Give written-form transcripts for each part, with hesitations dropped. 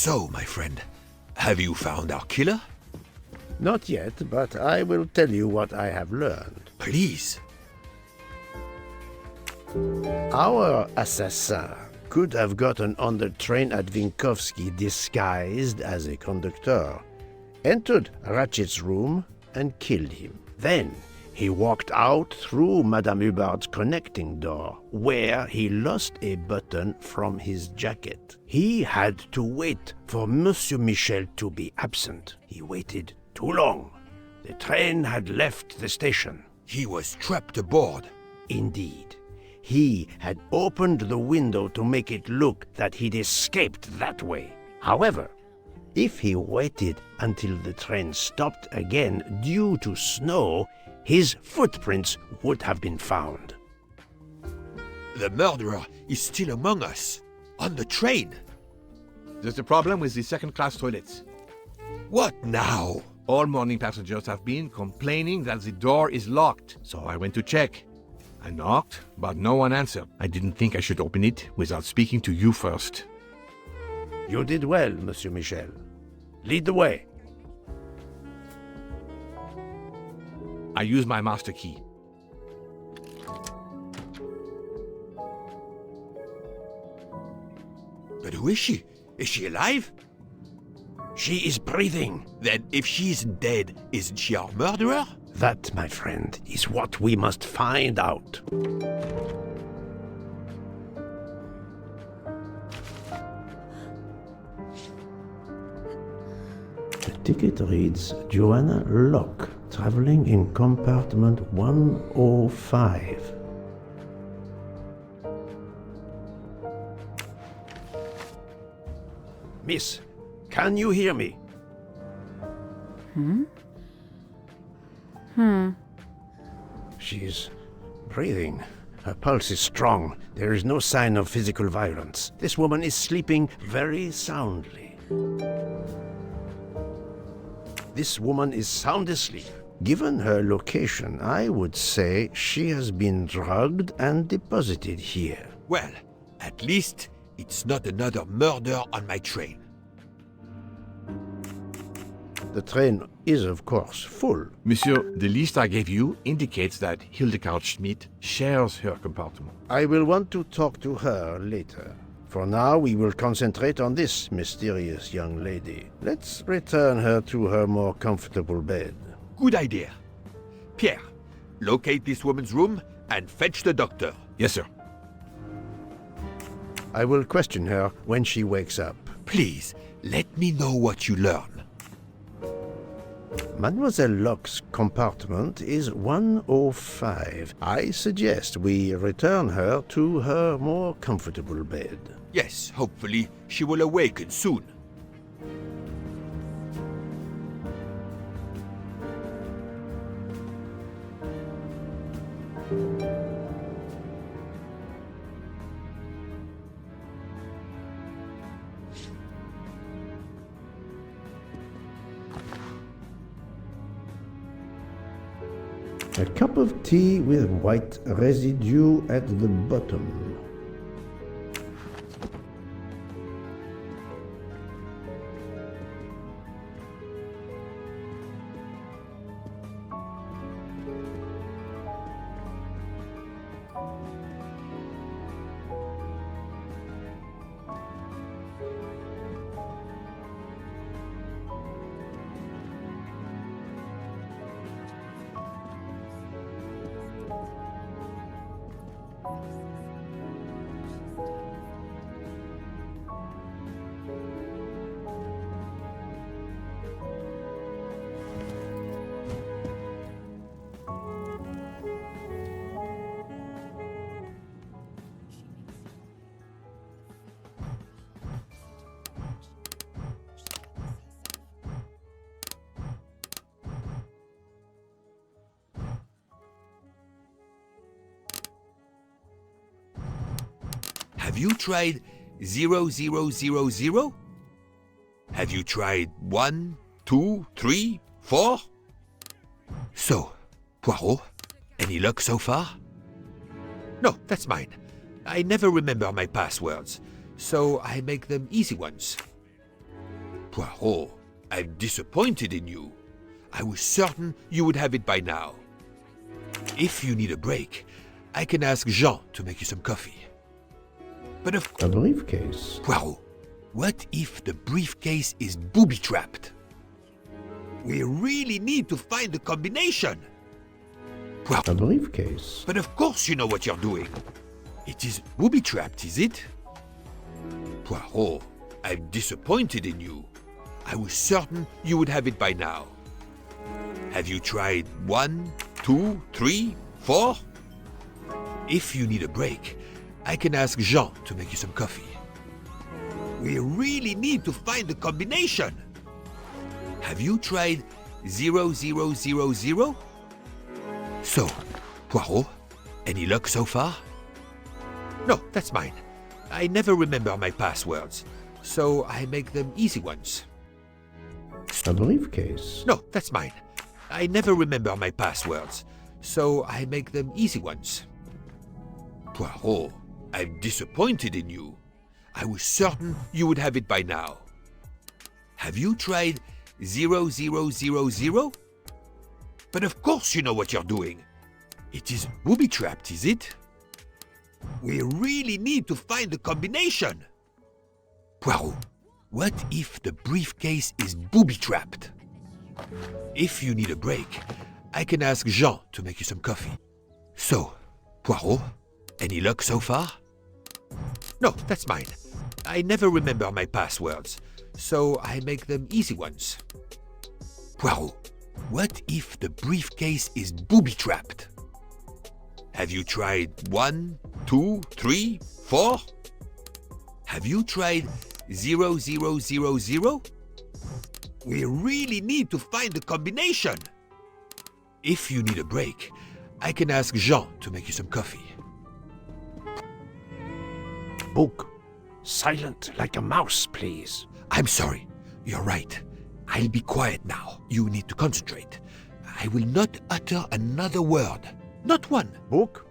So, my friend, have you found our killer? Not yet, but I will tell you what I have learned. Please. Our assassin could have gotten on the train at Vinkovsky disguised as a conductor, entered Ratchet's room and killed him. Then he walked out through Madame Hubbard's connecting door, where he lost a button from his jacket. He had to wait for Monsieur Michel to be absent. He waited too long. The train had left the station. He was trapped aboard. Indeed. He had opened the window to make it look that he'd escaped that way. However, if he waited until the train stopped again due to snow, his footprints would have been found. The murderer is still among us, on the train. There's a problem with the second-class toilets. What now? All morning passengers have been complaining that the door is locked, so I went to check. I knocked, but no one answered. I didn't think I should open it without speaking to you first. You did well, Monsieur Michel. Lead the way. I use my master key. But who is she? Is she alive? She is breathing. Then if she's dead, isn't she our murderer? That, my friend, is what we must find out. The ticket reads Joanna Locke, traveling in compartment 105. Miss, can you hear me? She's breathing. Her pulse is strong. There is no sign of physical violence. This woman is sleeping very soundly. This woman is sound asleep. Given her location, I would say she has been drugged and deposited here. Well, at least it's not another murder on my train. The train is, of course, full. Monsieur, the list I gave you indicates that Hildegard Schmidt shares her compartment. I will want to talk to her later. For now, we will concentrate on this mysterious young lady. Let's return her to her more comfortable bed. Good idea. Pierre, locate this woman's room and fetch the doctor. Yes, sir. I will question her when she wakes up. Please, let me know what you learn. Mademoiselle Locke's compartment is 105. I suggest we return her to her more comfortable bed. Yes, hopefully she will awaken soon. A cup of tea with white residue at the bottom. Have you tried 0000? Have you tried 1, 2, 3, 4? So, Poirot, any luck so far? No, that's mine. I never remember my passwords, so I make them easy ones. Poirot, I'm disappointed in you. I was certain you would have it by now. If you need a break, I can ask Jean to make you some coffee. But of A briefcase. Poirot, what if the briefcase is booby-trapped? We really need to find the combination. Poirot, A briefcase. but of course you know what you're doing. It is booby-trapped, is it? Poirot, I'm disappointed in you. I was certain you would have it by now. Have you tried 1, 2, 3, 4? If you need a break, I can ask Jean to make you some coffee. We really need to find the combination. Have you tried 0000? So, Poirot, any luck so far? No, that's mine. I never remember my passwords, so I make them easy ones. A briefcase. No, that's mine. I never remember my passwords, so I make them easy ones. Poirot, I'm disappointed in you. I was certain you would have it by now. Have you tried 0000? But of course you know what you're doing. It is booby-trapped, is it? We really need to find the combination. Poirot, what if the briefcase is booby-trapped? If you need a break, I can ask Jean to make you some coffee. So, Poirot, any luck so far? No, that's mine. I never remember my passwords, so I make them easy ones. Poirot, what if the briefcase is booby-trapped? Have you tried 1, 2, 3, 4? Have you tried 0000? We really need to find the combination. If you need a break, I can ask Jean to make you some coffee. Book. Silent like a mouse, please. I'm sorry. You're right. I'll be quiet now. You need to concentrate. I will not utter another word. Not one. Book.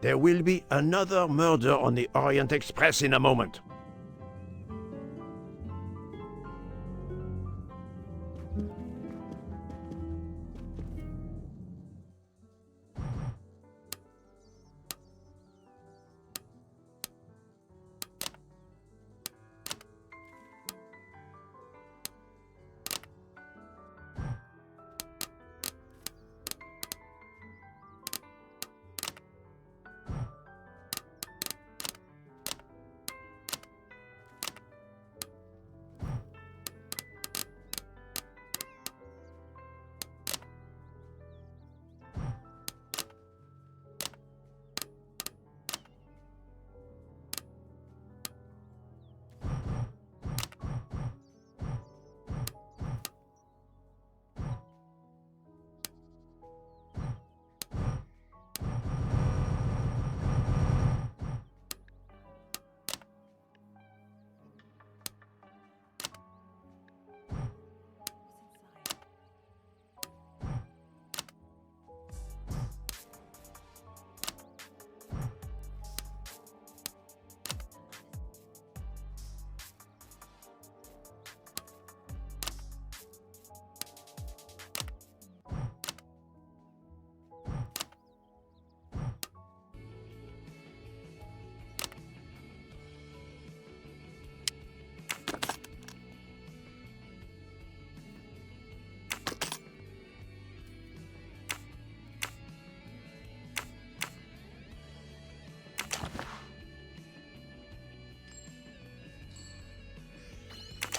There will be another murder on the Orient Express in a moment.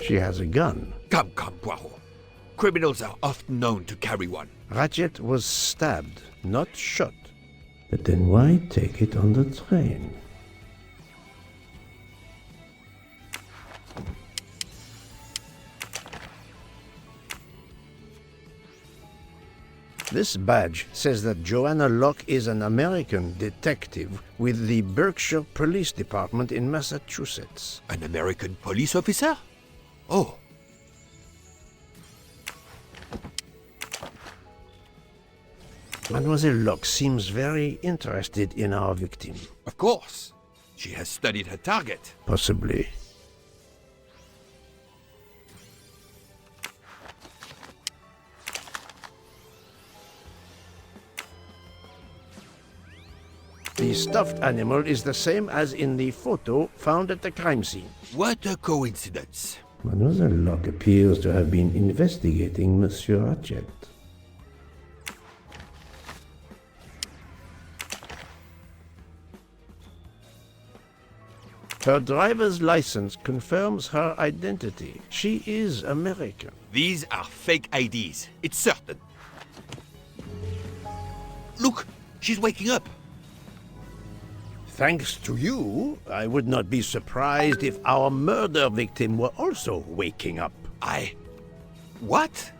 She has a gun. Come, Poirot. Criminals are often known to carry one. Ratchet was stabbed, not shot. But then why take it on the train? This badge says that Joanna Locke is an American detective with the Berkshire Police Department in Massachusetts. An American police officer? Oh, Mademoiselle Locke seems very interested in our victim. of course. She has studied her target. Possibly. stuffed animal is the same as in the photo found at the crime scene. What a coincidence. Mademoiselle Locke appears to have been investigating Monsieur Ratchet. Her driver's license confirms her identity. She is American. These are fake IDs. It's certain. Look, she's waking up. Thanks to you, I would not be surprised if our murder victim were also waking up. What?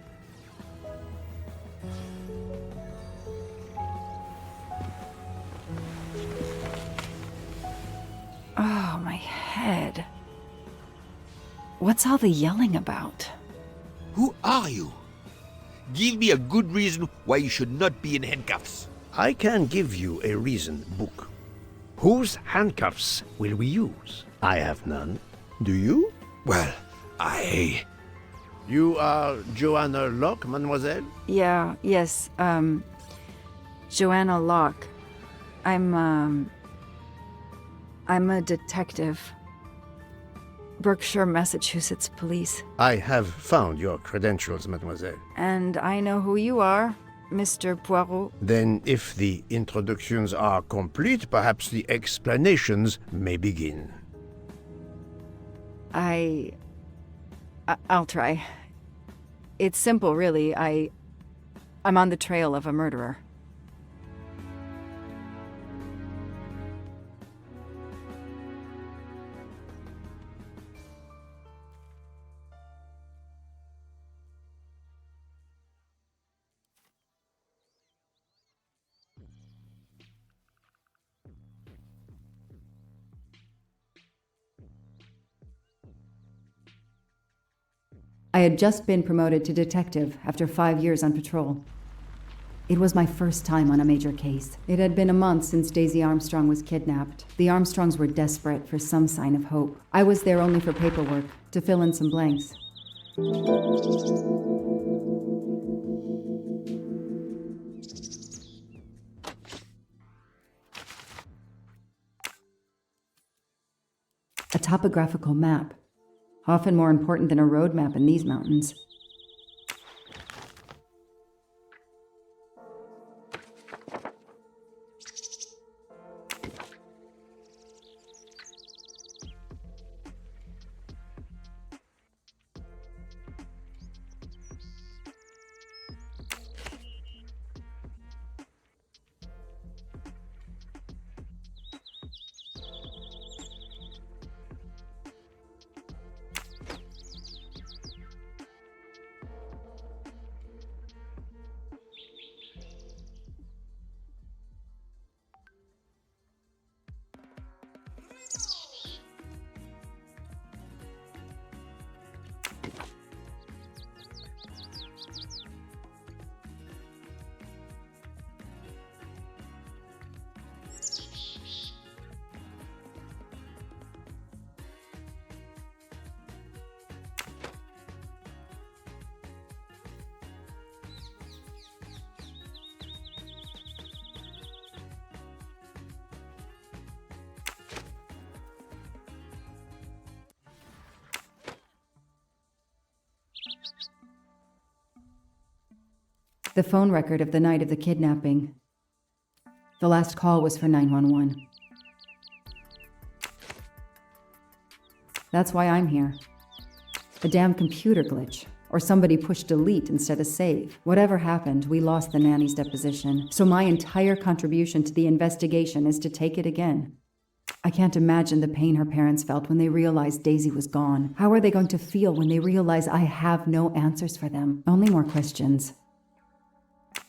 Oh, my head. What's all the yelling about? Who are you? Give me a good reason why you should not be in handcuffs. I can give you a reason, Book. Whose handcuffs will we use? I have none. Do you? Well, You are Joanna Locke, mademoiselle? Yes, Joanna Locke. I'm a detective. Berkshire, Massachusetts Police. I have found your credentials, mademoiselle. And I know who you are, Mr. Poirot. Then, if the introductions are complete, perhaps the explanations may begin. I'll try. It's simple, really. I'm on the trail of a murderer. I had just been promoted to detective after 5 years on patrol. It was my first time on a major case. It had been a month since Daisy Armstrong was kidnapped. The Armstrongs were desperate for some sign of hope. I was there only for paperwork, to fill in some blanks. A topographical map. Often more important than a road map in these mountains. The phone record of the night of the kidnapping. The last call was for 911. That's why I'm here. A damn computer glitch. Or somebody pushed delete instead of save. Whatever happened, we lost the nanny's deposition. So my entire contribution to the investigation is to take it again. I can't imagine the pain her parents felt when they realized Daisy was gone. How are they going to feel when they realize I have no answers for them? Only more questions.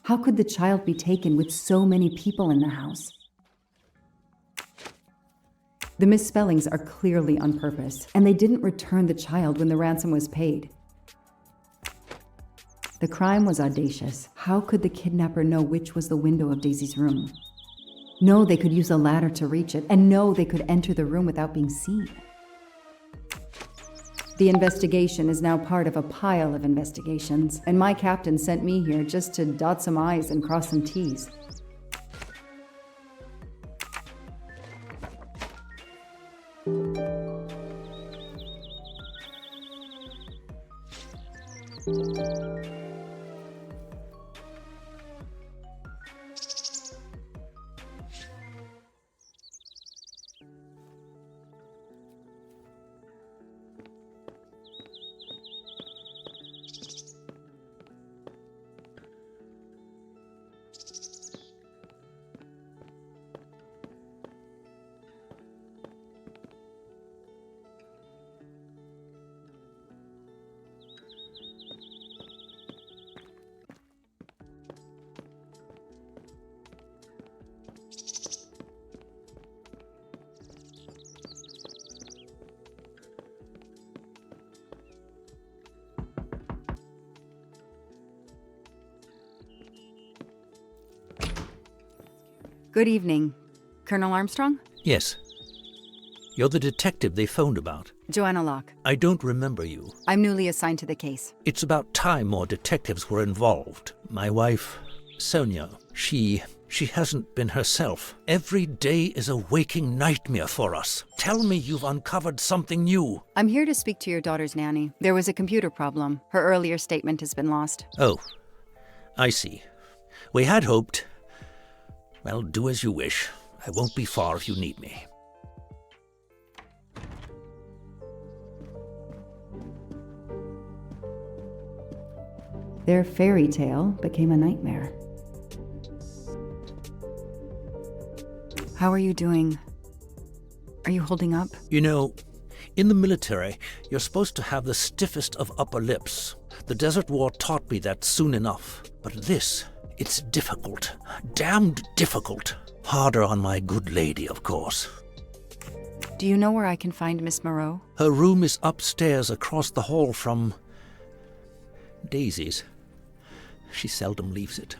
How could the child be taken with so many people in the house? The misspellings are clearly on purpose, and they didn't return the child when the ransom was paid. The crime was audacious. How could the kidnapper know which was the window of Daisy's room? No, they could use a ladder to reach it, and no, they could enter the room without being seen. The investigation is now part of a pile of investigations, and my captain sent me here just to dot some I's and cross some T's. Good evening. Colonel Armstrong? Yes. You're the detective they phoned about. Joanna Locke. I don't remember you. I'm newly assigned to the case. It's about time more detectives were involved. My wife, Sonia, she hasn't been herself. Every day is a waking nightmare for us. Tell me you've uncovered something new. I'm here to speak to your daughter's nanny. There was a computer problem. Her earlier statement has been lost. Oh, I see. We had hoped. Well, do as you wish. I won't be far if you need me. Their fairy tale became a nightmare. How are you doing? Are you holding up? You know, in the military, you're supposed to have the stiffest of upper lips. The Desert War taught me that soon enough. But this, it's difficult. Damned difficult. Harder on my good lady, of course. Do you know where I can find Miss Moreau? Her room is upstairs across the hall from Daisy's. She seldom leaves it.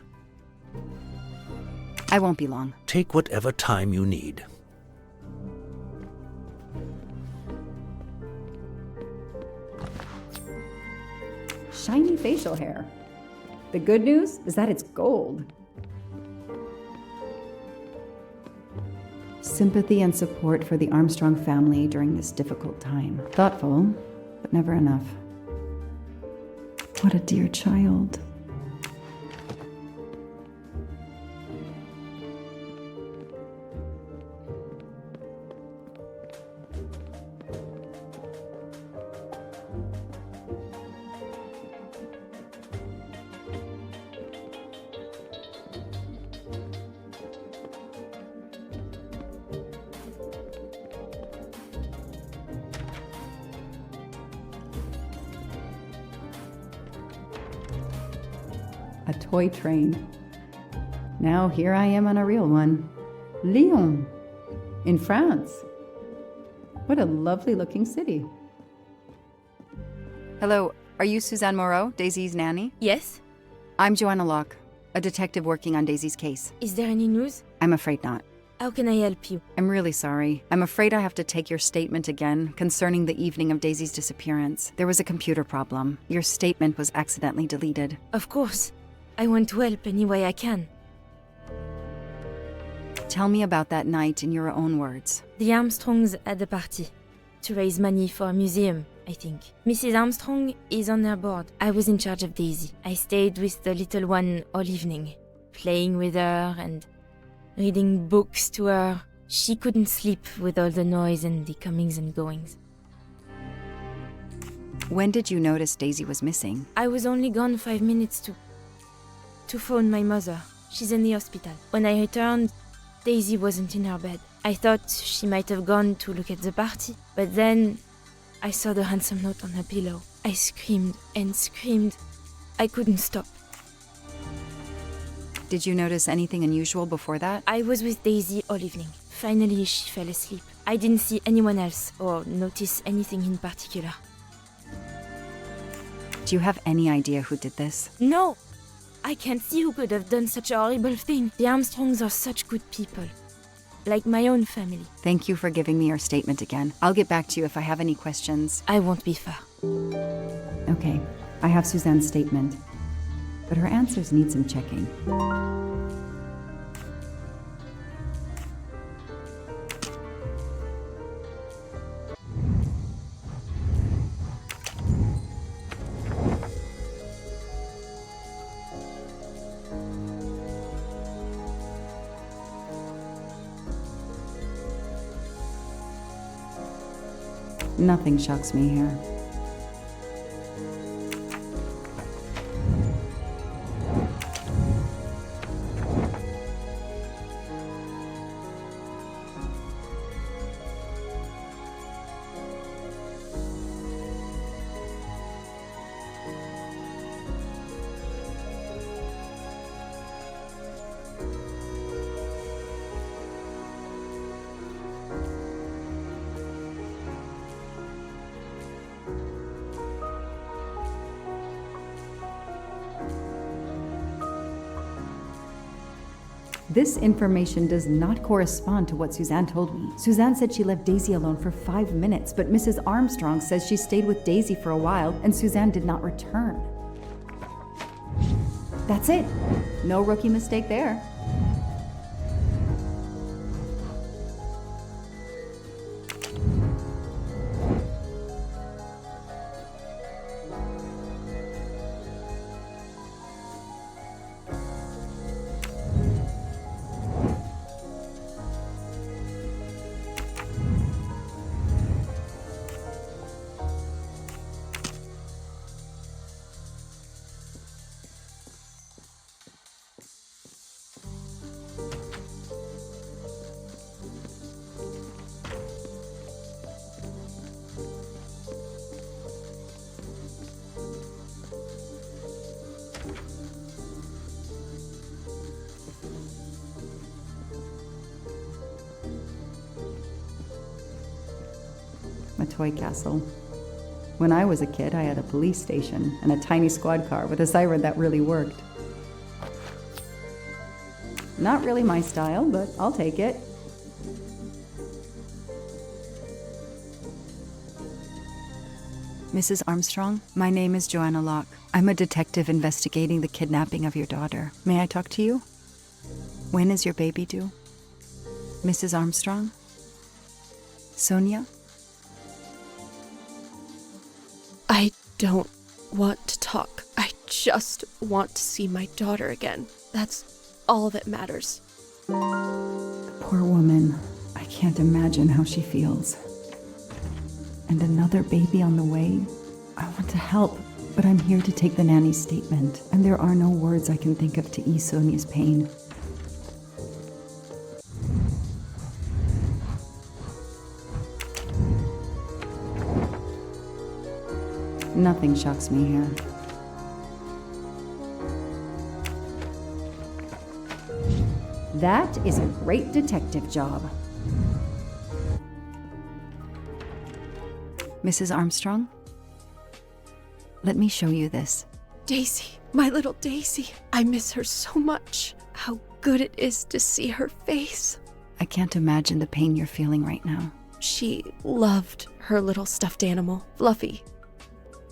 I won't be long. Take whatever time you need. Shiny facial hair. The good news is that it's gold. Sympathy and support for the Armstrong family during this difficult time. Thoughtful, but never enough. What a dear child. A toy train. Now here I am on a real one. Lyon, in France. What a lovely looking city. Hello, are you Suzanne Moreau, Daisy's nanny? Yes? I'm Joanna Locke, a detective working on Daisy's case. Is there any news? I'm afraid not. How can I help you? I'm really sorry. I'm afraid I have to take your statement again concerning the evening of Daisy's disappearance. There was a computer problem. Your statement was accidentally deleted. Of course. I want to help any way I can. Tell me about that night in your own words. The Armstrongs had a party to raise money for a museum, I think. Mrs. Armstrong is on their board. I was in charge of Daisy. I stayed with the little one all evening, playing with her and reading books to her. She couldn't sleep with all the noise and the comings and goings. When did you notice Daisy was missing? I was only gone 5 minutes to phone my mother. She's in the hospital. When I returned, Daisy wasn't in her bed. I thought she might have gone to look at the party, but then I saw the handsome note on her pillow. I screamed and screamed. I couldn't stop. Did you notice anything unusual before that? I was with Daisy all evening. Finally, she fell asleep. I didn't see anyone else or notice anything in particular. Do you have any idea who did this? No! I can't see who could have done such a horrible thing. The Armstrongs are such good people. Like my own family. Thank you for giving me your statement again. I'll get back to you if I have any questions. I won't be far. Okay, I have Suzanne's statement, but her answers need some checking. Nothing shocks me here. This information does not correspond to what Suzanne told me. Suzanne said she left Daisy alone for 5 minutes, but Mrs. Armstrong says she stayed with Daisy for a while and Suzanne did not return. That's it. No rookie mistake there. A toy castle. When I was a kid, I had a police station and a tiny squad car with a siren that really worked. Not really my style, but I'll take it. Mrs. Armstrong, my name is Joanna Locke. I'm a detective investigating the kidnapping of your daughter. May I talk to you? When is your baby due? Mrs. Armstrong? Sonia? I don't want to talk. I just want to see my daughter again. That's all that matters. Poor woman. I can't imagine how she feels. And another baby on the way. I want to help, but I'm here to take the nanny's statement, and there are no words I can think of to ease Sonia's pain. Nothing shocks me here. That is a great detective job. Mrs. Armstrong? Let me show you this. Daisy, my little Daisy. I miss her so much. How good it is to see her face. I can't imagine the pain you're feeling right now. She loved her little stuffed animal, Fluffy.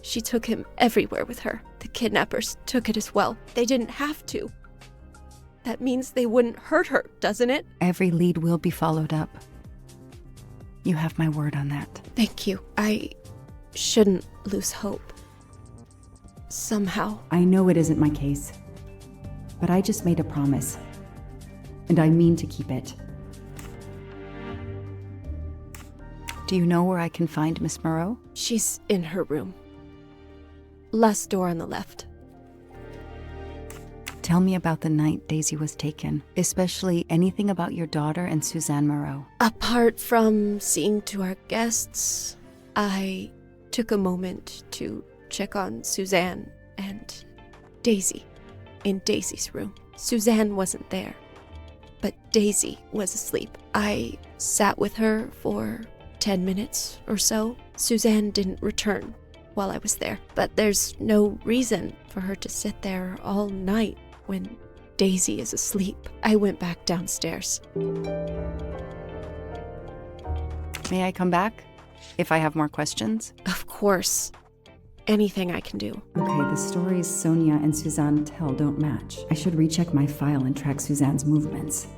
She took him everywhere with her. The kidnappers took it as well. They didn't have to. That means they wouldn't hurt her, doesn't it? Every lead will be followed up. You have my word on that. Thank you. I shouldn't lose hope. Somehow. I know it isn't my case, but I just made a promise, and I mean to keep it. Do you know where I can find Miss Moreau? She's in her room. Last door on the left. Tell me about the night Daisy was taken, especially anything about your daughter and Suzanne Moreau. Apart from seeing to our guests, I took a moment to check on Suzanne and Daisy in Daisy's room. Suzanne wasn't there, but Daisy was asleep. I sat with her for 10 minutes or so. Suzanne didn't return while I was there, but there's no reason for her to sit there all night when Daisy is asleep. I went back downstairs. May I come back if I have more questions? Of course. Anything I can do. Okay, the stories Sonia and Suzanne tell don't match. I should recheck my file and track Suzanne's movements.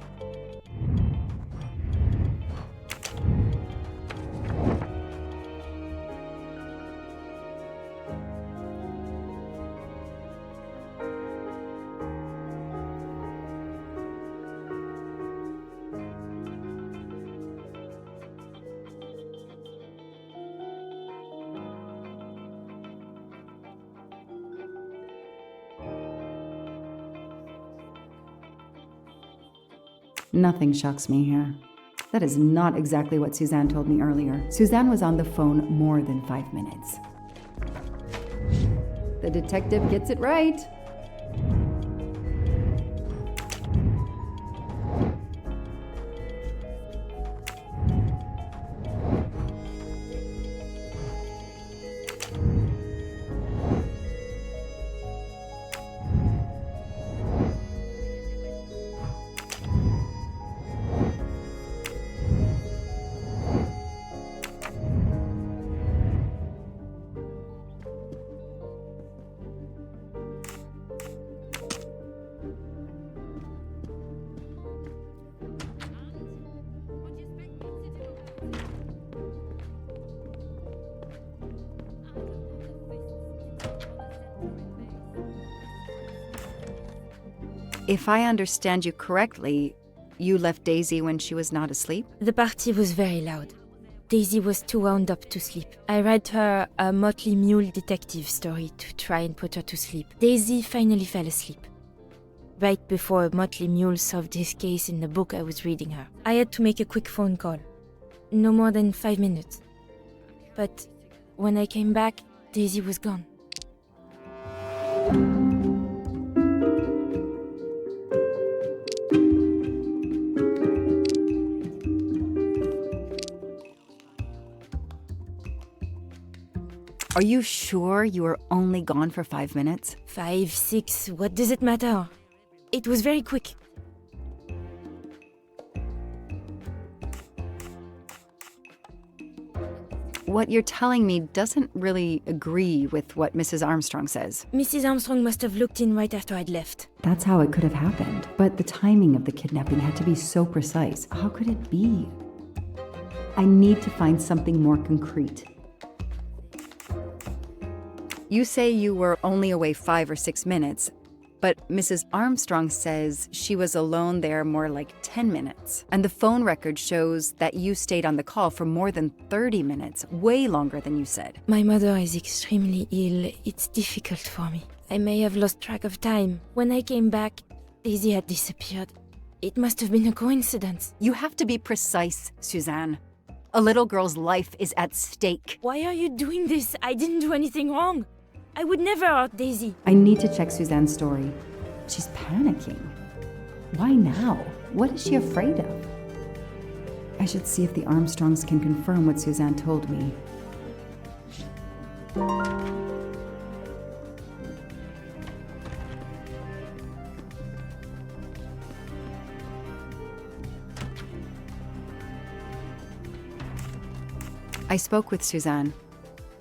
Nothing shocks me here. That is not exactly what Suzanne told me earlier. Suzanne was on the phone more than 5 minutes. The detective gets it right. If I understand you correctly, you left Daisy when she was not asleep? The party was very loud. Daisy was too wound up to sleep. I read her a Motley Mule detective story to try and put her to sleep. Daisy finally fell asleep. Right before Motley Mule solved his case in the book I was reading her. I had to make a quick phone call. No more than 5 minutes. But when I came back, Daisy was gone. Are you sure you were only gone for 5 minutes? 5, 6, what does it matter? It was very quick. What you're telling me doesn't really agree with what Mrs. Armstrong says. Mrs. Armstrong must have looked in right after I'd left. That's how it could have happened. But the timing of the kidnapping had to be so precise. How could it be? I need to find something more concrete. You say you were only away 5 or 6 minutes, but Mrs. Armstrong says she was alone there more like 10 minutes. And the phone record shows that you stayed on the call for more than 30 minutes, way longer than you said. My mother is extremely ill. It's difficult for me. I may have lost track of time. When I came back, Daisy had disappeared. It must have been a coincidence. You have to be precise, Suzanne. A little girl's life is at stake. Why are you doing this? I didn't do anything wrong. I would never hurt Daisy. I need to check Suzanne's story. She's panicking. Why now? What is she afraid of? I should see if the Armstrongs can confirm what Suzanne told me. I spoke with Suzanne.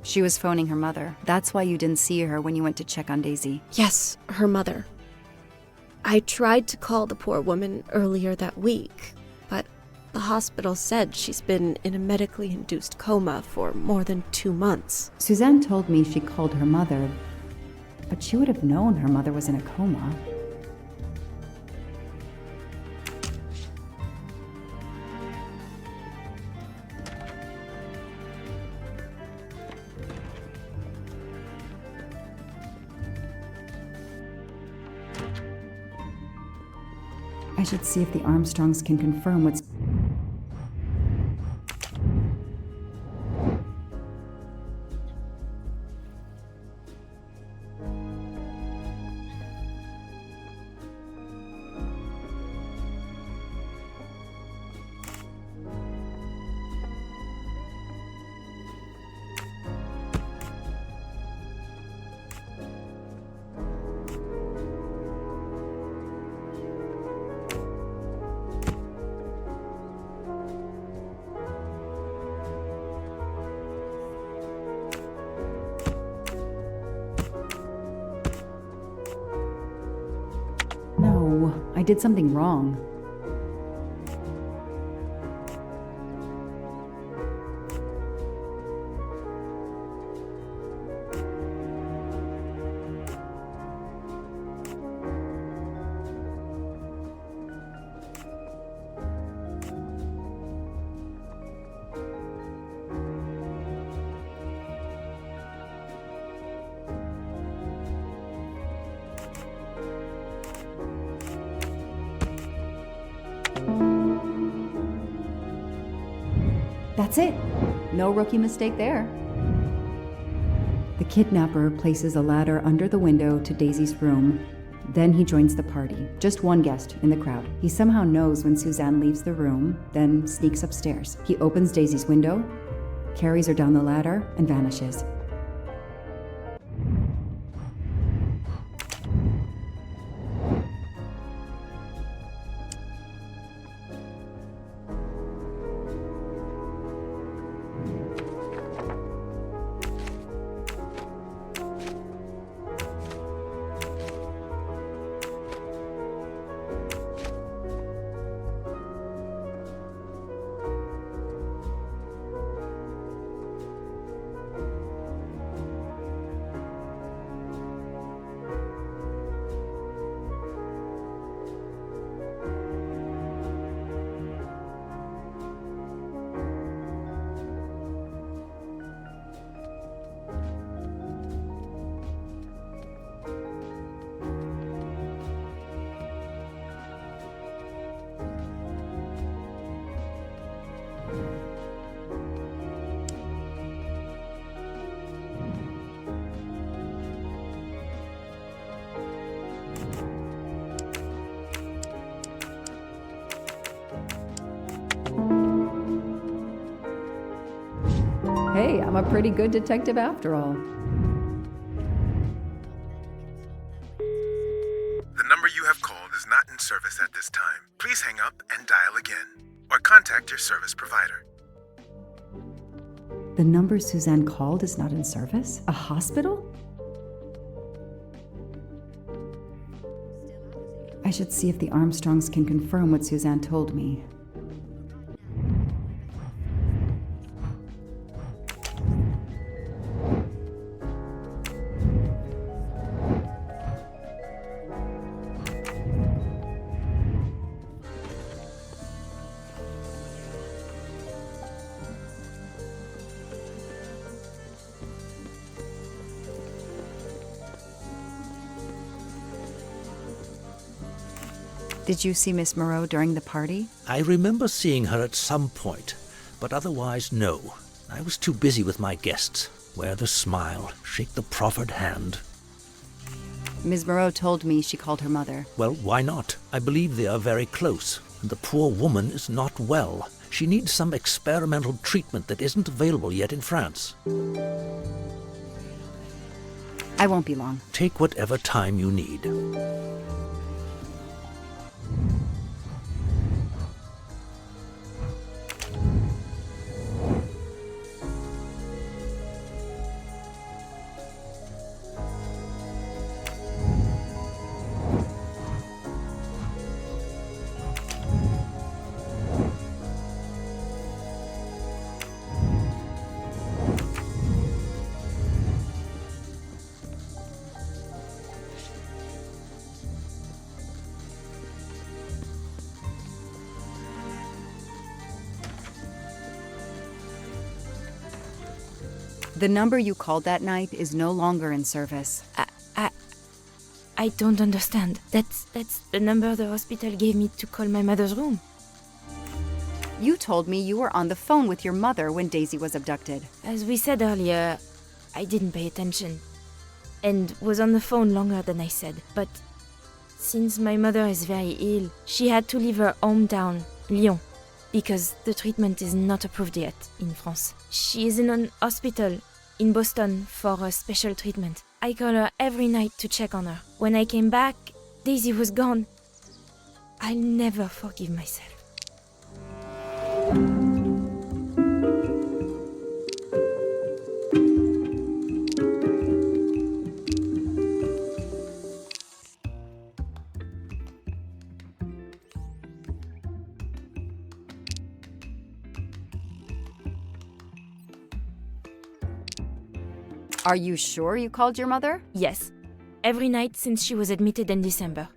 She was phoning her mother. That's why you didn't see her when you went to check on Daisy. Yes, her mother. I tried to call the poor woman earlier that week, but the hospital said she's been in a medically induced coma for more than 2 months. Suzanne told me she called her mother, but she would have known her mother was in a coma. I should see if the Armstrongs can confirm what's... No, I did something wrong. That's it. No rookie mistake there. The kidnapper places a ladder under the window to Daisy's room. Then he joins the party, just one guest in the crowd. He somehow knows when Suzanne leaves the room, then sneaks upstairs. He opens Daisy's window, carries her down the ladder, and vanishes. Hey, I'm a pretty good detective after all. The number you have called is not in service at this time. Please hang up and dial again, or contact your service provider. The number Suzanne called is not in service? A hospital? I should see if the Armstrongs can confirm what Suzanne told me. Did you see Miss Moreau during the party? I remember seeing her at some point, but otherwise no. I was too busy with my guests. Wear the smile, shake the proffered hand. Ms. Moreau told me she called her mother. Well, why not? I believe they are very close, and the poor woman is not well. She needs some experimental treatment that isn't available yet in France. I won't be long. Take whatever time you need. The number you called that night is no longer in service. I don't understand. That's the number the hospital gave me to call my mother's room. You told me you were on the phone with your mother when Daisy was abducted. As we said earlier, I didn't pay attention and was on the phone longer than I said. But since my mother is very ill, she had to leave her hometown, Lyon, because the treatment is not approved yet in France. She is in an hospital in Boston for a special treatment. I call her every night to check on her. When I came back, Daisy was gone. I'll never forgive myself. Are you sure you called your mother? Yes, every night since she was admitted in December.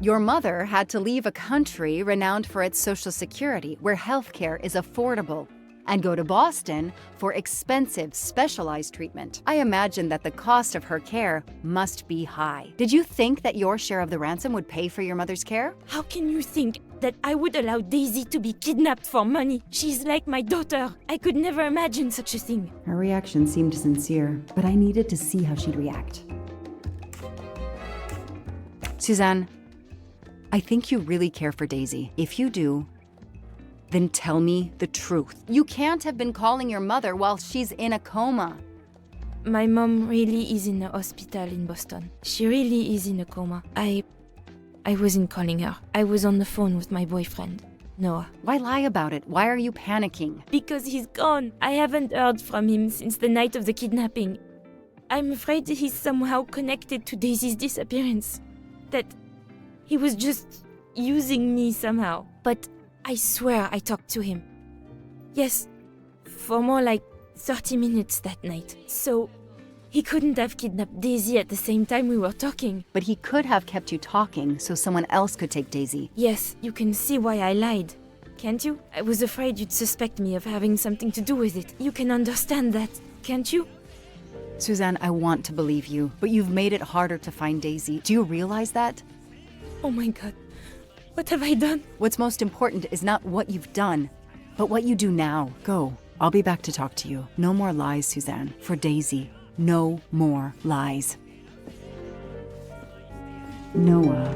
Your mother had to leave a country renowned for its social security, where healthcare is affordable, and go to Boston for expensive, specialized treatment. I imagine that the cost of her care must be high. Did you think that your share of the ransom would pay for your mother's care? How can you think that I would allow Daisy to be kidnapped for money. She's like my daughter. I could never imagine such a thing. Her reaction seemed sincere, but I needed to see how she'd react. Suzanne, I think you really care for Daisy. If you do, then tell me the truth. You can't have been calling your mother while she's in a coma. My mom really is in a hospital in Boston. She really is in a coma. I wasn't calling her. I was on the phone with my boyfriend, Noah. Why lie about it? Why are you panicking? Because he's gone. I haven't heard from him since the night of the kidnapping. I'm afraid he's somehow connected to Daisy's disappearance. That he was just using me somehow. But I swear I talked to him. Yes, for more like 30 minutes that night. So he couldn't have kidnapped Daisy at the same time we were talking. But he could have kept you talking so someone else could take Daisy. Yes, you can see why I lied. Can't you? I was afraid you'd suspect me of having something to do with it. You can understand that, can't you? Suzanne, I want to believe you, but you've made it harder to find Daisy. Do you realize that? Oh my god. What have I done? What's most important is not what you've done, but what you do now. Go. I'll be back to talk to you. No more lies, Suzanne. For Daisy, no more lies. Noah.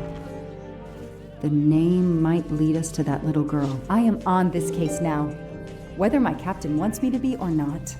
The name might lead us to that little girl. I am on this case now, whether my captain wants me to be or not.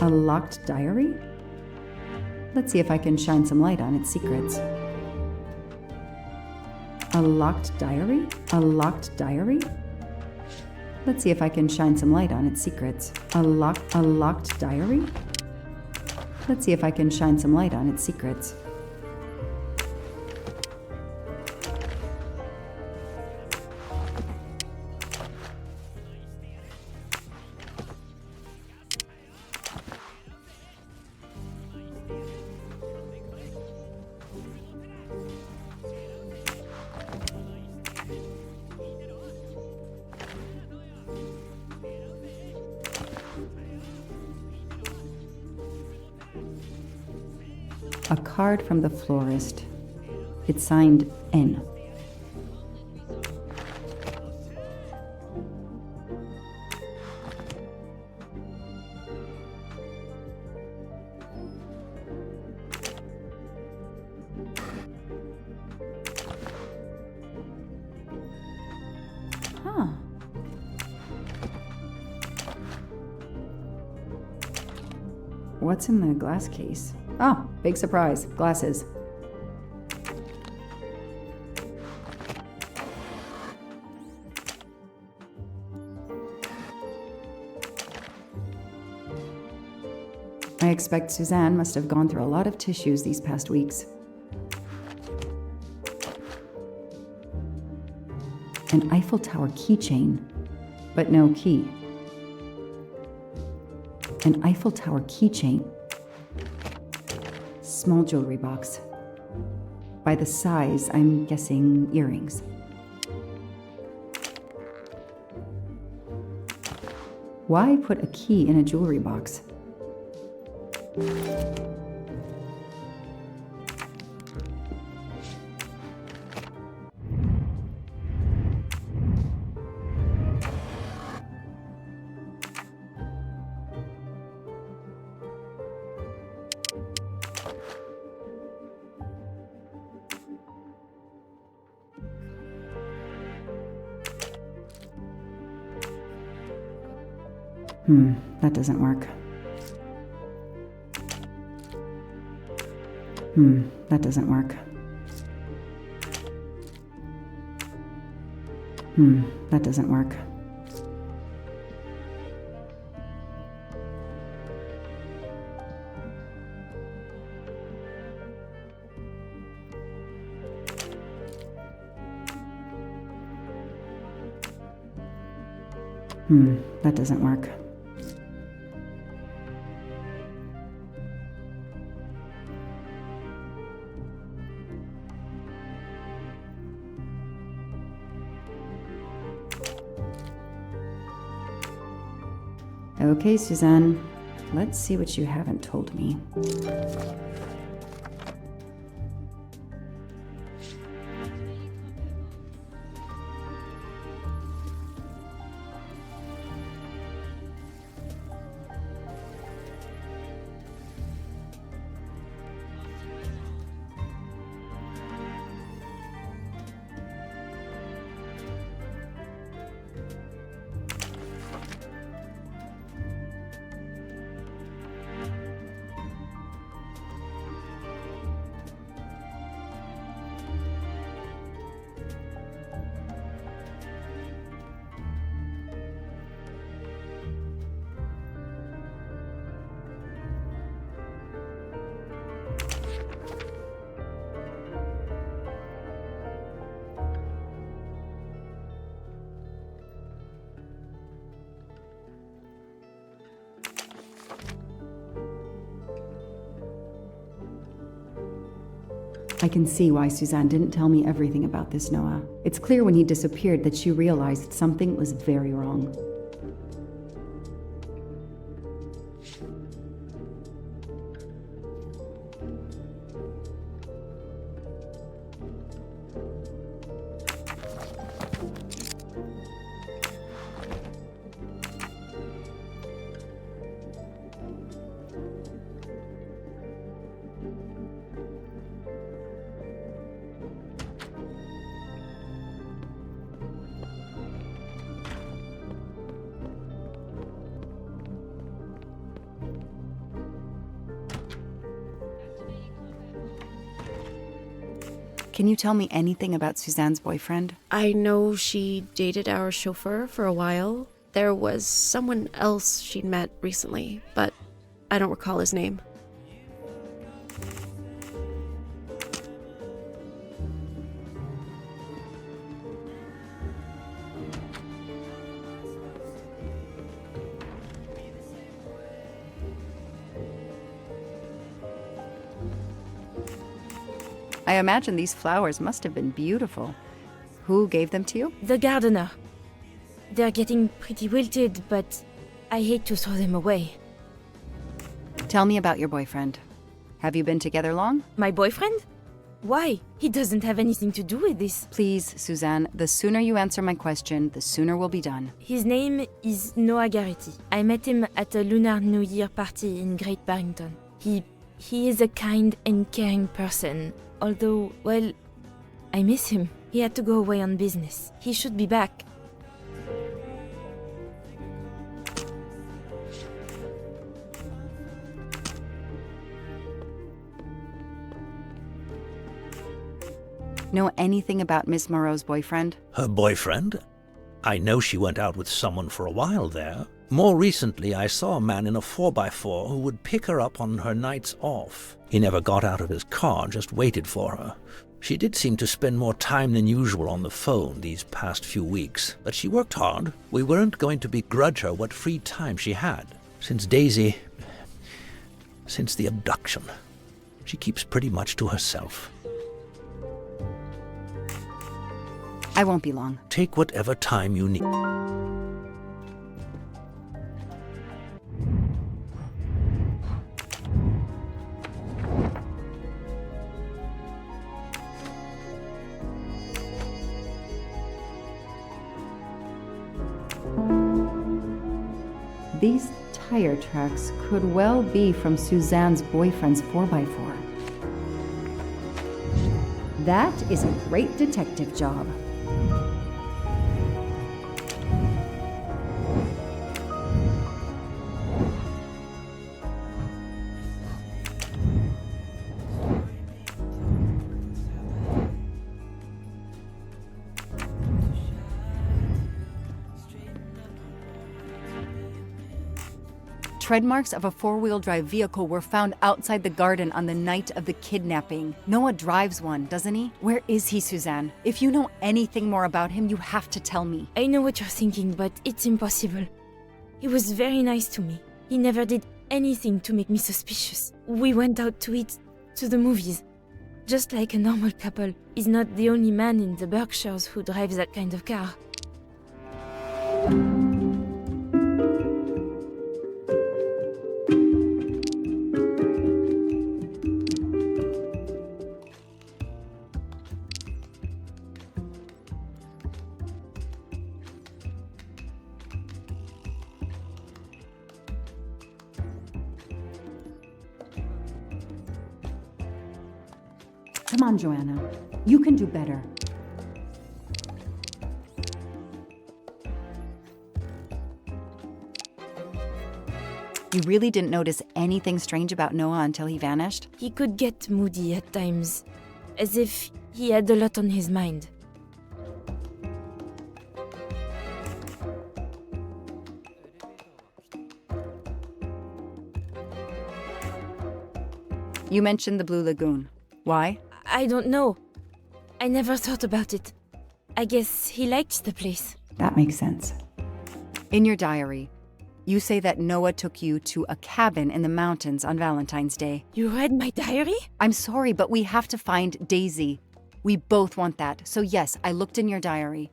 A locked diary? Let's see if I can shine some light on its secrets. A locked diary? A locked diary? Let's see if I can shine some light on its secrets. A locked diary? Let's see if I can shine some light on its secrets. A card from the florist. It's signed N. Huh. What's in the glass case? Oh, big surprise. Glasses. I expect Suzanne must have gone through a lot of tissues these past weeks. An Eiffel Tower keychain, but no key. An Eiffel Tower keychain. Small jewelry box. By the size, I'm guessing earrings. Why put a key in a jewelry box? That doesn't work. That doesn't work. That doesn't work. That doesn't work. Okay, Suzanne. Let's see what you haven't told me. I can see why Suzanne didn't tell me everything about this, Noah. It's clear when he disappeared that she realized something was very wrong. Can you tell me anything about Suzanne's boyfriend? I know she dated our chauffeur for a while. There was someone else she'd met recently, but I don't recall his name. I imagine these flowers must have been beautiful. Who gave them to you? The gardener. They're getting pretty wilted, but I hate to throw them away. Tell me about your boyfriend. Have you been together long? My boyfriend? Why? He doesn't have anything to do with this. Please, Suzanne, the sooner you answer my question, the sooner we'll be done. His name is Noah Garrity. I met him at a Lunar New Year party in Great Barrington. He is a kind and caring person. Although, well, I miss him. He had to go away on business. He should be back. Know anything about Miss Moreau's boyfriend? Her boyfriend? I know she went out with someone for a while there. More recently, I saw a man in a 4x4 who would pick her up on her nights off. He never got out of his car, just waited for her. She did seem to spend more time than usual on the phone these past few weeks, but she worked hard. We weren't going to begrudge her what free time she had. Since the abduction, she keeps pretty much to herself. I won't be long. Take whatever time you need. These tire tracks could well be from Suzanne's boyfriend's 4x4. That is a great detective job. Tread marks of a four-wheel drive vehicle were found outside the garden on the night of the kidnapping. Noah drives one, doesn't he? Where is he, Suzanne? If you know anything more about him, you have to tell me. I know what you're thinking, but it's impossible. He was very nice to me. He never did anything to make me suspicious. We went out to eat, to the movies. Just like a normal couple. He's not the only man in the Berkshires who drives that kind of car. Come on, Joanna. You can do better. You really didn't notice anything strange about Noah until he vanished? He could get moody at times, as if he had a lot on his mind. You mentioned the Blue Lagoon. Why? I don't know. I never thought about it. I guess he liked the place. That makes sense. In your diary, you say that Noah took you to a cabin in the mountains on Valentine's Day. You read my diary? I'm sorry, but we have to find Daisy. We both want that. So yes, I looked in your diary.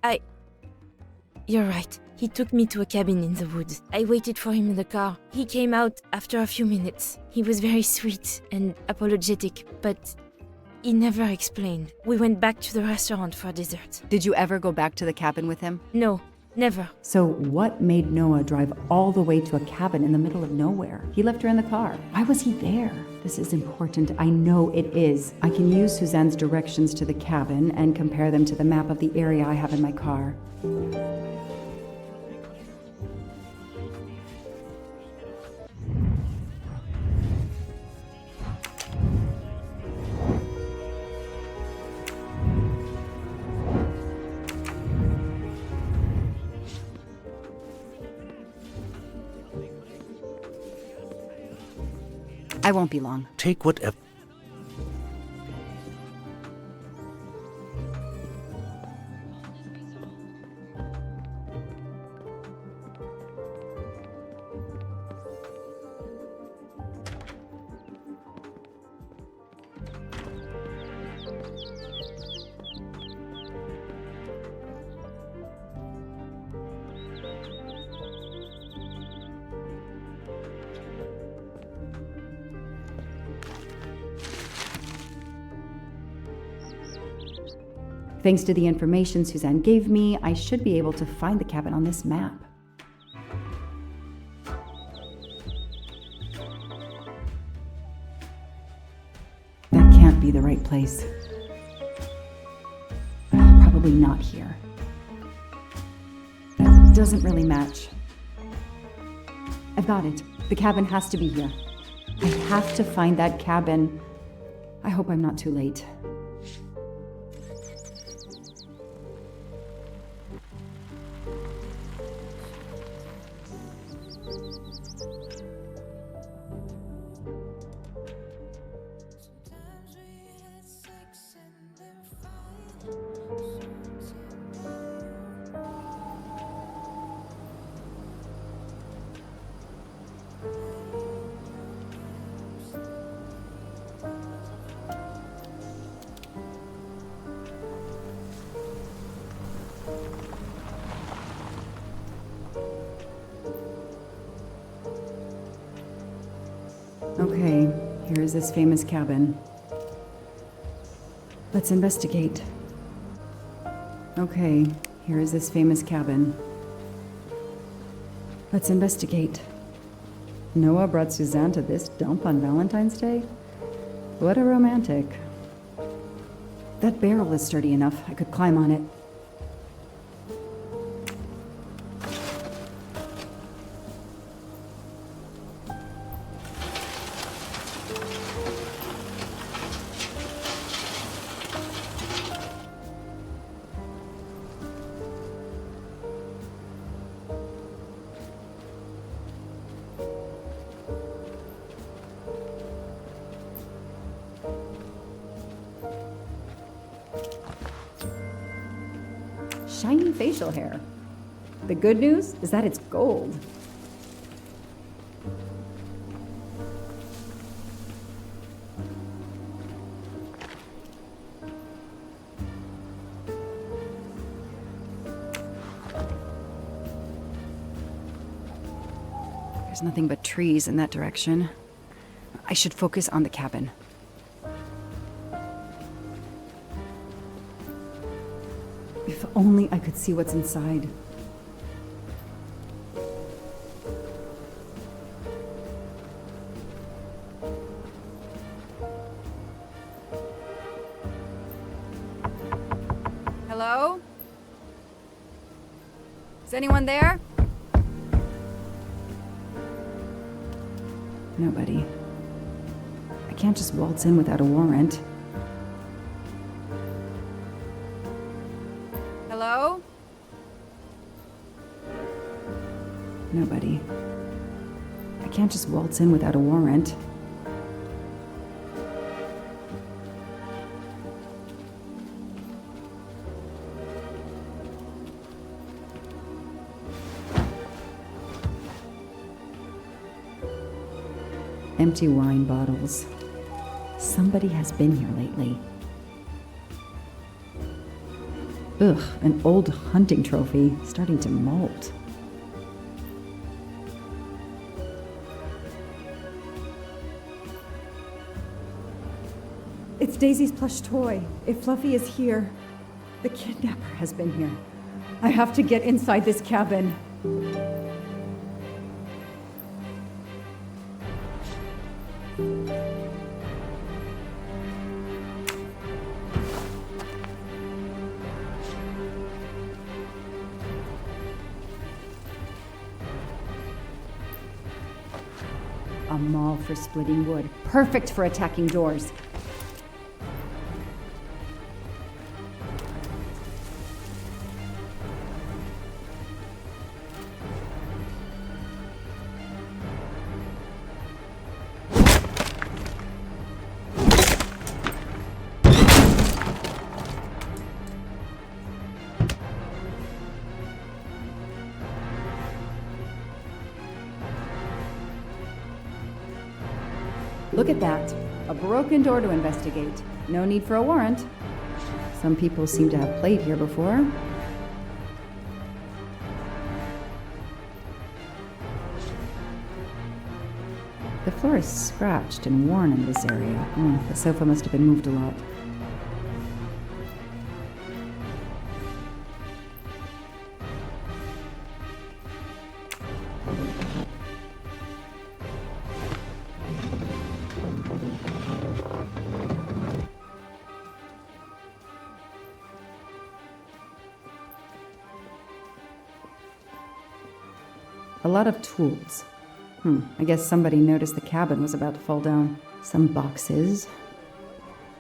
You're right. He took me to a cabin in the woods. I waited for him in the car. He came out after a few minutes. He was very sweet and apologetic, but he never explained. We went back to the restaurant for dessert. Did you ever go back to the cabin with him? No, never. So what made Noah drive all the way to a cabin in the middle of nowhere? He left her in the car. Why was he there? This is important. I know it is. I can use Suzanne's directions to the cabin and compare them to the map of the area I have in my car. I won't be long. Take whatever. Thanks to the information Suzanne gave me, I should be able to find the cabin on this map. That can't be the right place. Probably not here. That doesn't really match. I've got it. The cabin has to be here. I have to find that cabin. I hope I'm not too late. Okay, here is this famous cabin. Let's investigate. Okay, here is this famous cabin. Let's investigate. Noah brought Suzanne to this dump on Valentine's Day? What a romantic. That barrel is sturdy enough. I could climb on it. shiny facial hair. The good news is that it's gold. There's nothing but trees in that direction. I should focus on the cabin. If only I could see what's inside. Hello? Is anyone there? Nobody. I can't just waltz in without a warrant. Hello? Nobody. I can't just waltz in without a warrant. Empty wine bottles. Somebody has been here lately. Ugh, an old hunting trophy starting to molt. It's Daisy's plush toy. If Fluffy is here, the kidnapper has been here. I have to get inside this cabin. A maul for splitting wood. Perfect for attacking doors. Look at that. A broken door to investigate. No need for a warrant. Some people seem to have played here before. The floor is scratched and worn in this area. The sofa must have been moved a lot. A lot of tools. I guess somebody noticed the cabin was about to fall down. Some boxes.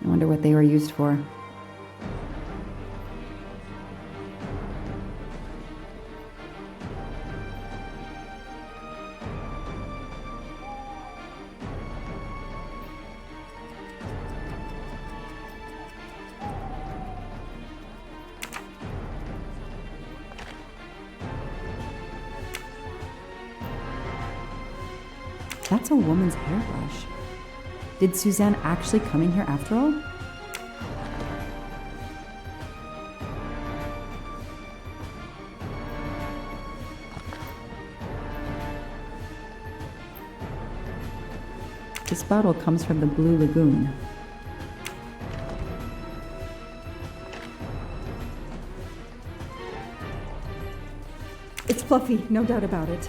I wonder what they were used for. That's a woman's hairbrush. Did Suzanne actually come in here after all? This bottle comes from the Blue Lagoon. It's Fluffy, no doubt about it.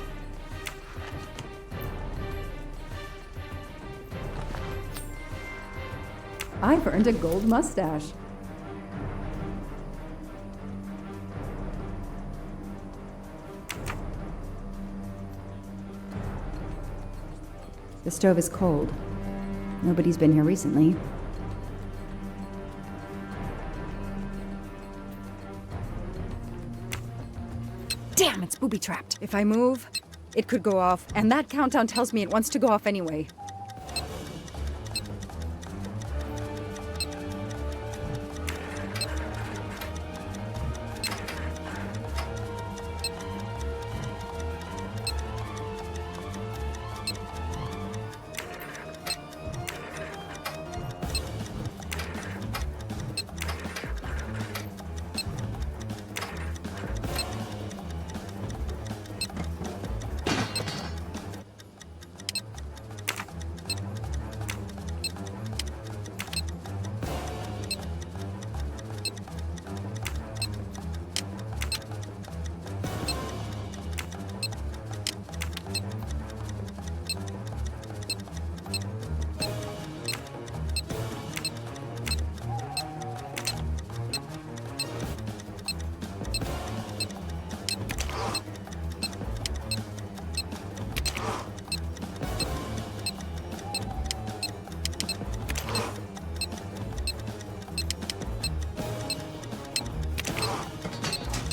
I've earned a gold mustache. The stove is cold. Nobody's been here recently. Damn, it's booby-trapped. If I move, it could go off, and that countdown tells me it wants to go off anyway.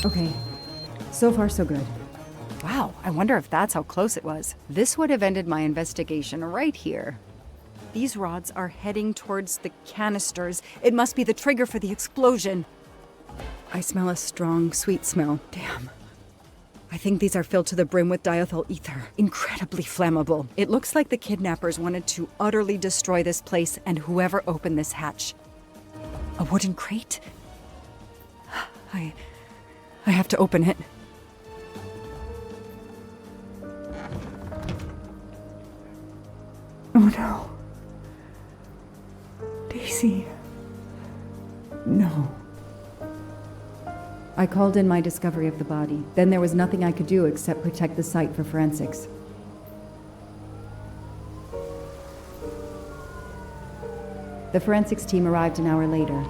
Okay, so far so good. Wow, I wonder if that's how close it was. This would have ended my investigation right here. These rods are heading towards the canisters. It must be the trigger for the explosion. I smell a strong, sweet smell. Damn. I think these are filled to the brim with diethyl ether. Incredibly flammable. It looks like the kidnappers wanted to utterly destroy this place and whoever opened this hatch. A wooden crate? I have to open it. Oh no. Daisy. No. I called in my discovery of the body. Then there was nothing I could do except protect the site for forensics. The forensics team arrived an hour later,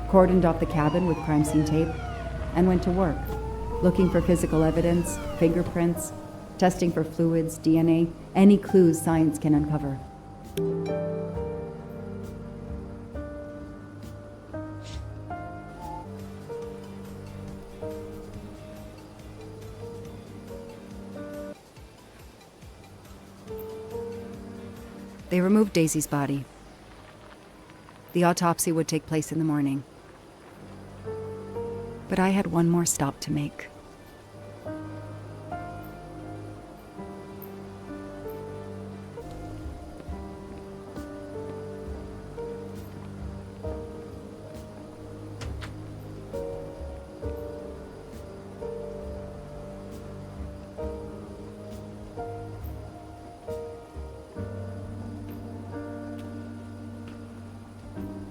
cordoned off the cabin with crime scene tape, and went to work, looking for physical evidence, fingerprints, testing for fluids, DNA, any clues science can uncover. They removed Daisy's body. The autopsy would take place in the morning. But I had one more stop to make.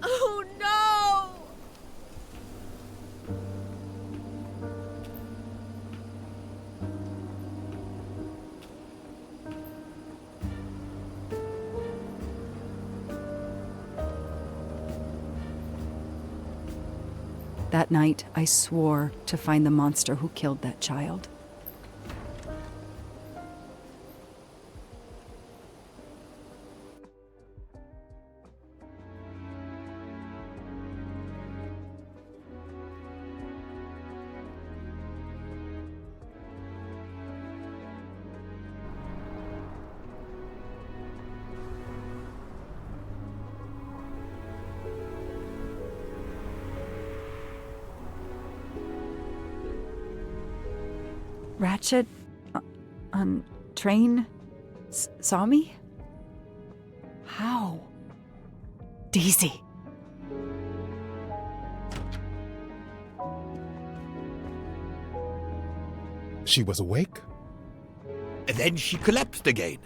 Oh no! That night, I swore to find the monster who killed that child. Ratchet on train saw me? How? Daisy. She was awake? And then she collapsed again.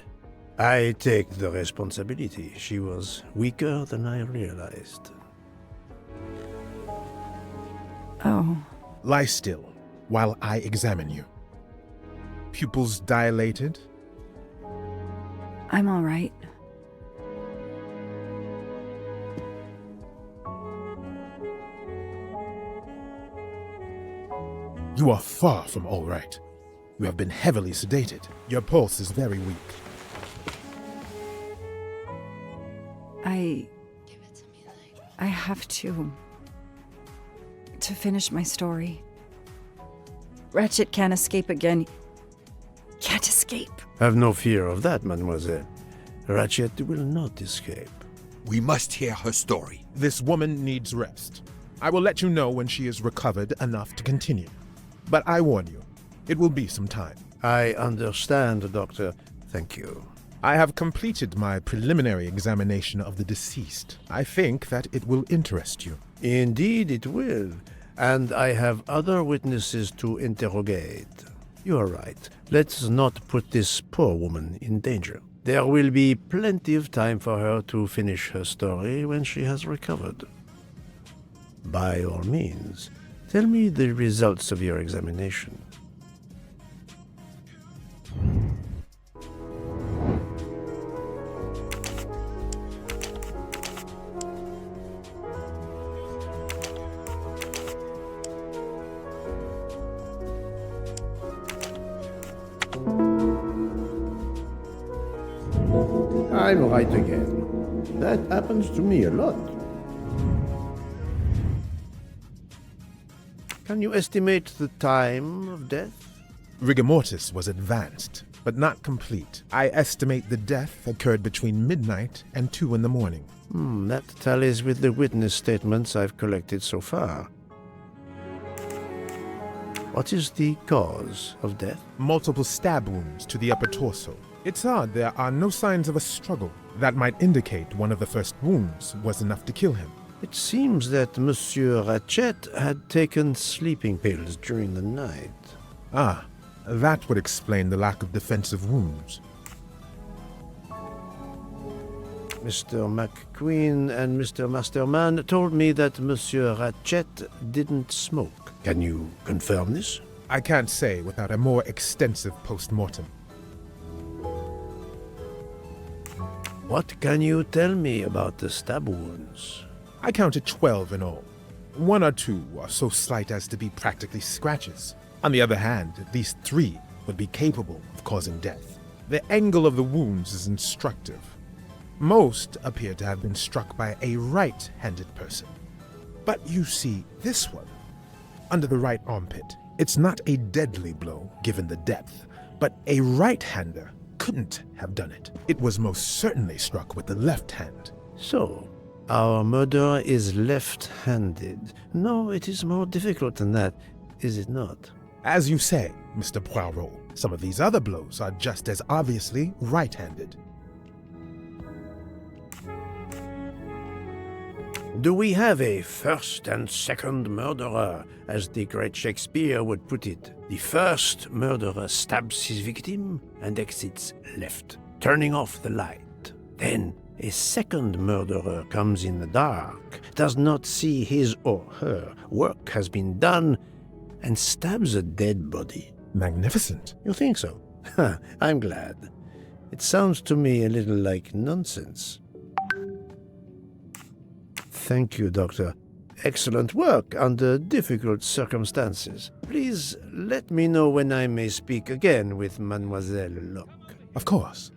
I take the responsibility. She was weaker than I realized. Oh. Lie still while I examine you. Pupils dilated? I'm all right. You are far from all right. You have been heavily sedated. Your pulse is very weak. I have to finish my story. Ratchet can't escape again. Can't escape. Have no fear of that, mademoiselle. Ratchet will not escape. We must hear her story. This woman needs rest. I will let you know when she is recovered enough to continue. But I warn you, it will be some time. I understand, Doctor. Thank you. I have completed my preliminary examination of the deceased. I think that it will interest you. Indeed it will. And I have other witnesses to interrogate. You are right. Let's not put this poor woman in danger. There will be plenty of time for her to finish her story when she has recovered. By all means, tell me the results of your examination. I'm right again. That happens to me a lot. Can you estimate the time of death? Rigor mortis was advanced, but not complete. I estimate the death occurred between midnight and 2 in the morning. That tallies with the witness statements I've collected so far. What is the cause of death? Multiple stab wounds to the upper torso. It's odd there are no signs of a struggle. That might indicate one of the first wounds was enough to kill him. It seems that Monsieur Ratchet had taken sleeping pills during the night. Ah, that would explain the lack of defensive wounds. Mr. McQueen and Mr. Masterman told me that Monsieur Ratchet didn't smoke. Can you confirm this? I can't say without a more extensive post-mortem. What can you tell me about the stab wounds? I counted 12 in all. 1 or 2 are so slight as to be practically scratches. On the other hand, at least 3 would be capable of causing death. The angle of the wounds is instructive. Most appear to have been struck by a right-handed person. But you see this one, under the right armpit. It's not a deadly blow, given the depth, but a right-hander couldn't have done it. It was most certainly struck with the left hand. So, our murderer is left-handed. No, it is more difficult than that, is it not? As you say, Mr. Poirot, some of these other blows are just as obviously right-handed. Do we have a first and second murderer, as the great Shakespeare would put it? The first murderer stabs his victim and exits left, turning off the light. Then a second murderer comes in the dark, does not see his or her work has been done, and stabs a dead body. Magnificent. You think so? I'm glad. It sounds to me a little like nonsense. Thank you, Doctor. Excellent work under difficult circumstances. Please let me know when I may speak again with Mademoiselle Locke. Of course.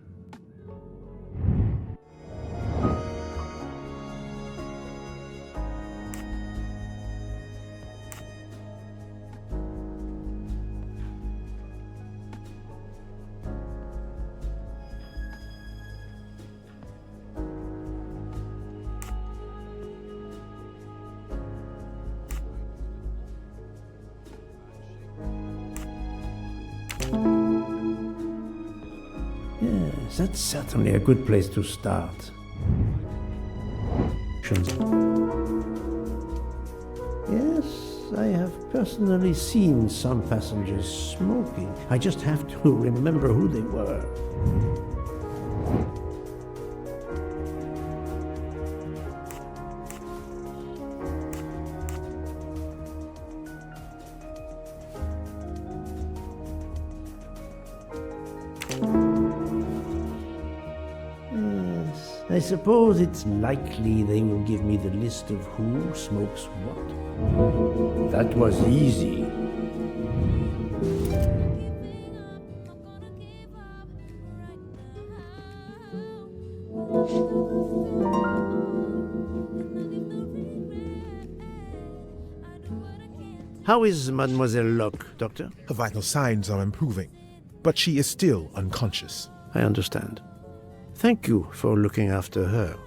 Yes, that's certainly a good place to start. Yes, I have personally seen some passengers smoking. I just have to remember who they were. I suppose it's likely they will give me the list of who smokes what. That was easy. How is Mademoiselle Locke, Doctor? Her vital signs are improving, but she is still unconscious. I understand. Thank you for looking after her.